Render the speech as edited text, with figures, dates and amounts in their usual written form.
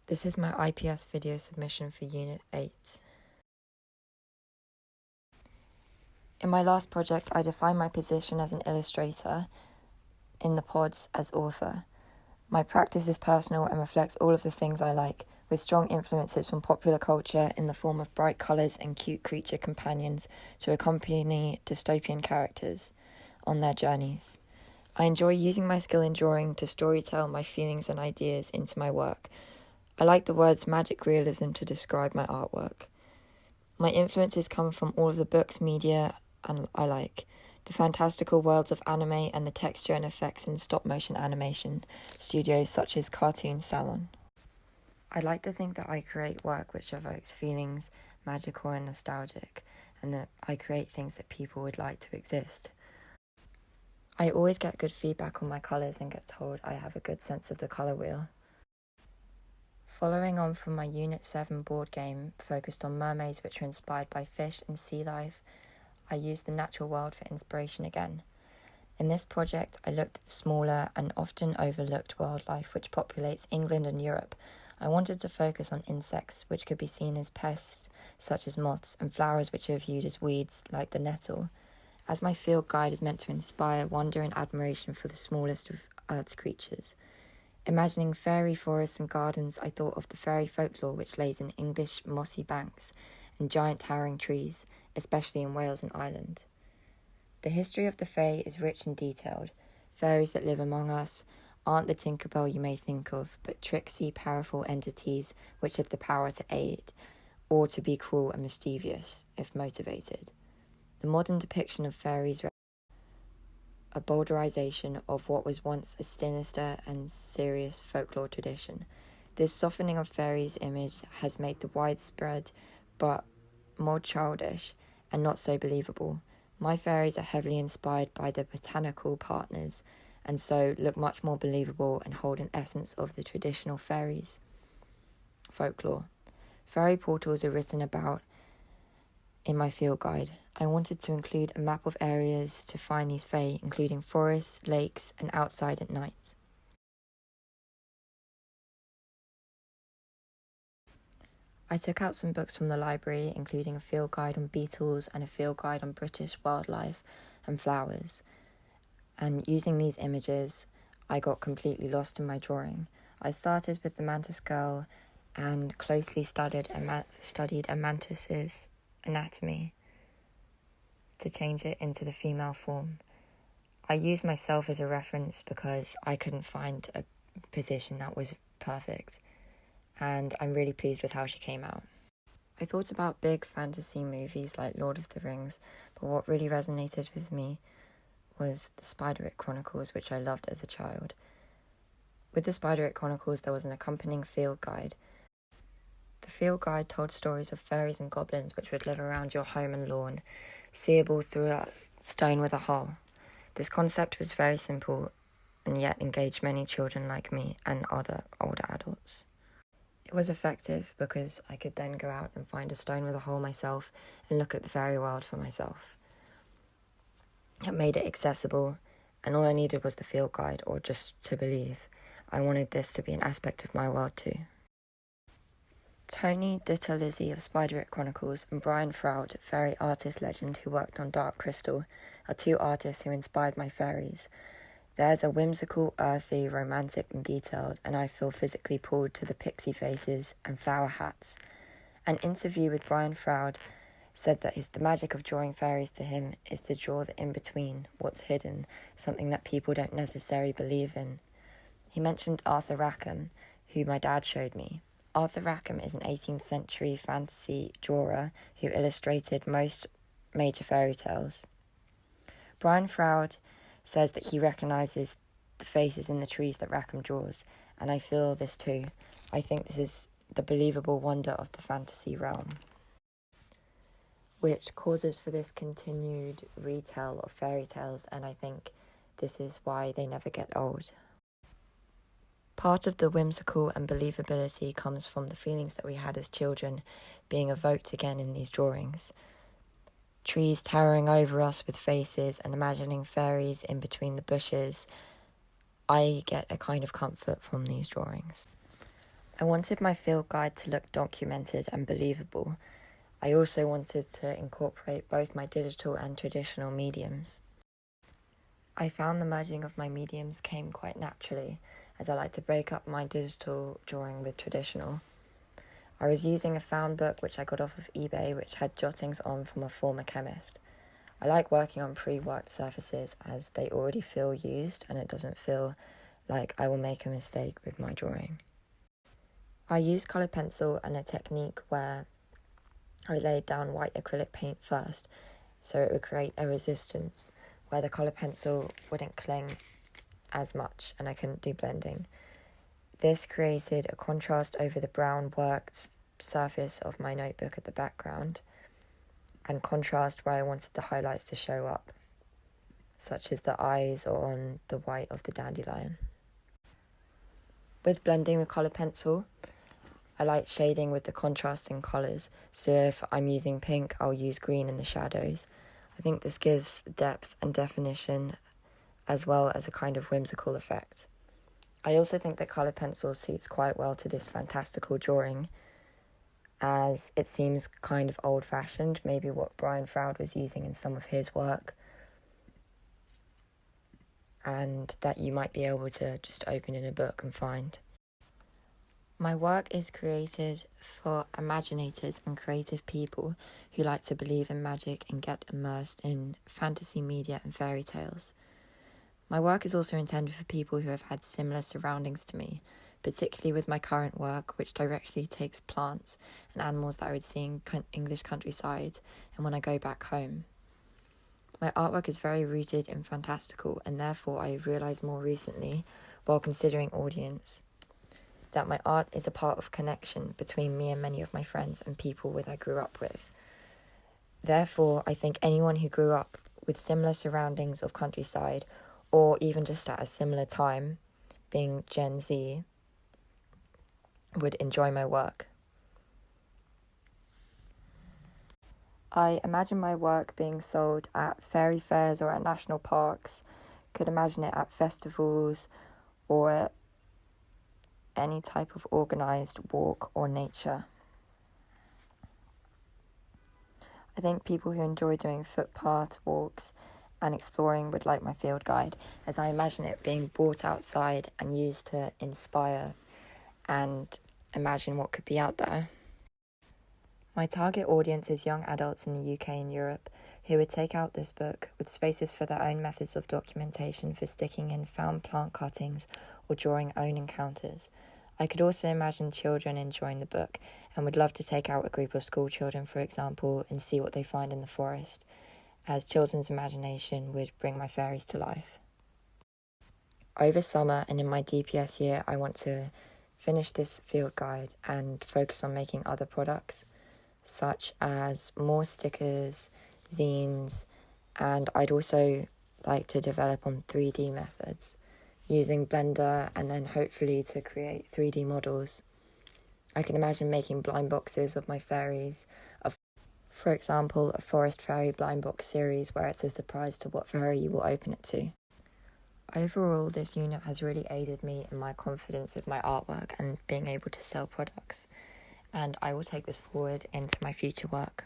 This is my Ips video submission for Unit 8. In my last project, I defined my position as an illustrator, in the pods as author. My practice is personal and reflects all of the things I like, with strong influences from popular culture in the form of bright colours and cute creature companions to accompany dystopian characters on their journeys. I enjoy using my skill in drawing to storytell my feelings and ideas into my work. I like the words magic realism to describe my artwork. My influences come from all of the books, media, and I like the fantastical worlds of anime and the texture and effects in stop-motion animation studios such as Cartoon Salon. I like to think that I create work which evokes feelings magical and nostalgic, and that I create things that people would like to exist. I always get good feedback on my colours and get told I have a good sense of the colour wheel. Following on from my Unit 7 board game focused on mermaids which are inspired by fish and sea life, I used the natural world for inspiration again. In this project, I looked at the smaller and often overlooked wildlife which populates England and Europe. I wanted to focus on insects which could be seen as pests such as moths, and flowers which are viewed as weeds like the nettle, as my field guide is meant to inspire wonder and admiration for the smallest of Earth's creatures. Imagining fairy forests and gardens, I thought of the fairy folklore which lays in English mossy banks and giant towering trees, especially in Wales and Ireland. The history of the Fae is rich and detailed. Fairies that live among us aren't the Tinkerbell you may think of, but tricksy, powerful entities which have the power to aid, or to be cruel and mischievous, if motivated. The modern depiction of fairies a bowdlerization of what was once a sinister and serious folklore tradition. This softening of fairies' image has made the widespread but more childish and not so believable. My fairies are heavily inspired by the botanical partners, and so look much more believable and hold an essence of the traditional fairies folklore. Fairy portals are written about in my field guide. I wanted to include a map of areas to find these fae, including forests, lakes, and outside at night. I took out some books from the library, including a field guide on beetles and a field guide on British wildlife and flowers. And using these images, I got completely lost in my drawing. I started with the mantis girl and closely studied a mantis's anatomy to change it into the female form. I used myself as a reference because I couldn't find a position that was perfect, and I'm really pleased with how she came out. I thought about big fantasy movies like Lord of the Rings, but what really resonated with me was the Spider-It Chronicles, which I loved as a child. With the Spider-It Chronicles, there was an accompanying field guide. The field guide told stories of fairies and goblins which would live around your home and lawn, seeable through a stone with a hole. This concept was very simple and yet engaged many children like me and other older adults. It was effective because I could then go out and find a stone with a hole myself and look at the fairy world for myself. It made it accessible, and all I needed was the field guide, or just to believe. I wanted this to be an aspect of my world too. Tony Ditalizzi of Spider-It Chronicles and Brian Froud, fairy artist legend who worked on Dark Crystal, are two artists who inspired my fairies. Theirs are whimsical, earthy, romantic and detailed, and I feel physically pulled to the pixie faces and flower hats. An interview with Brian Froud said that the magic of drawing fairies to him is to draw the in-between, what's hidden, something that people don't necessarily believe in. He mentioned Arthur Rackham, who my dad showed me. Arthur Rackham is an 18th century fantasy drawer who illustrated most major fairy tales. Brian Froud says that he recognises the faces in the trees that Rackham draws, and I feel this too. I think this is the believable wonder of the fantasy realm, which causes for this continued retell of fairy tales, and I think this is why they never get old. Part of the whimsical and believability comes from the feelings that we had as children being evoked again in these drawings. Trees towering over us with faces and imagining fairies in between the bushes. I get a kind of comfort from these drawings. I wanted my field guide to look documented and believable. I also wanted to incorporate both my digital and traditional mediums. I found the merging of my mediums came quite naturally, as I like to break up my digital drawing with traditional. I was using a found book which I got off of eBay, which had jottings on from a former chemist. I like working on pre-worked surfaces as they already feel used and it doesn't feel like I will make a mistake with my drawing. I used coloured pencil and a technique where I laid down white acrylic paint first so it would create a resistance where the coloured pencil wouldn't cling as much and I couldn't do blending. This created a contrast over the brown worked surface of my notebook at the background and contrast where I wanted the highlights to show up, such as the eyes or on the white of the dandelion. With blending with coloured pencil, I like shading with the contrasting colours, so if I'm using pink, I'll use green in the shadows. I think this gives depth and definition as well as a kind of whimsical effect. I also think that coloured pencil suits quite well to this fantastical drawing, as it seems kind of old-fashioned, maybe what Brian Froud was using in some of his work, and that you might be able to just open in a book and find. My work is created for imaginators and creative people who like to believe in magic and get immersed in fantasy media and fairy tales. My work is also intended for people who have had similar surroundings to me, particularly with my current work, which directly takes plants and animals that I would see in English countryside and when I go back home. My artwork is very rooted in fantastical, and therefore I have realised more recently, while considering audience, that my art is a part of connection between me and many of my friends and people I grew up with. Therefore, I think anyone who grew up with similar surroundings of countryside, or even just at a similar time, being Gen Z, would enjoy my work. I imagine my work being sold at fairy fairs or at national parks, could imagine it at festivals or at any type of organised walk or nature. I think people who enjoy doing footpath walks and exploring would like my field guide, as I imagine it being brought outside and used to inspire and imagine what could be out there. My target audience is young adults in the UK and Europe who would take out this book with spaces for their own methods of documentation for sticking in found plant cuttings or drawing own encounters. I could also imagine children enjoying the book and would love to take out a group of school children, for example, and see what they find in the forest, as children's imagination would bring my fairies to life. Over summer and in my DPS year, I want to finish this field guide and focus on making other products, such as more stickers, zines, and I'd also like to develop on 3D methods, using Blender and then hopefully to create 3D models. I can imagine making blind boxes of my fairies, for example, a Forest Fairy blind box series where it's a surprise to what fairy you will open it to. Overall, this unit has really aided me in my confidence with my artwork and being able to sell products, and I will take this forward into my future work.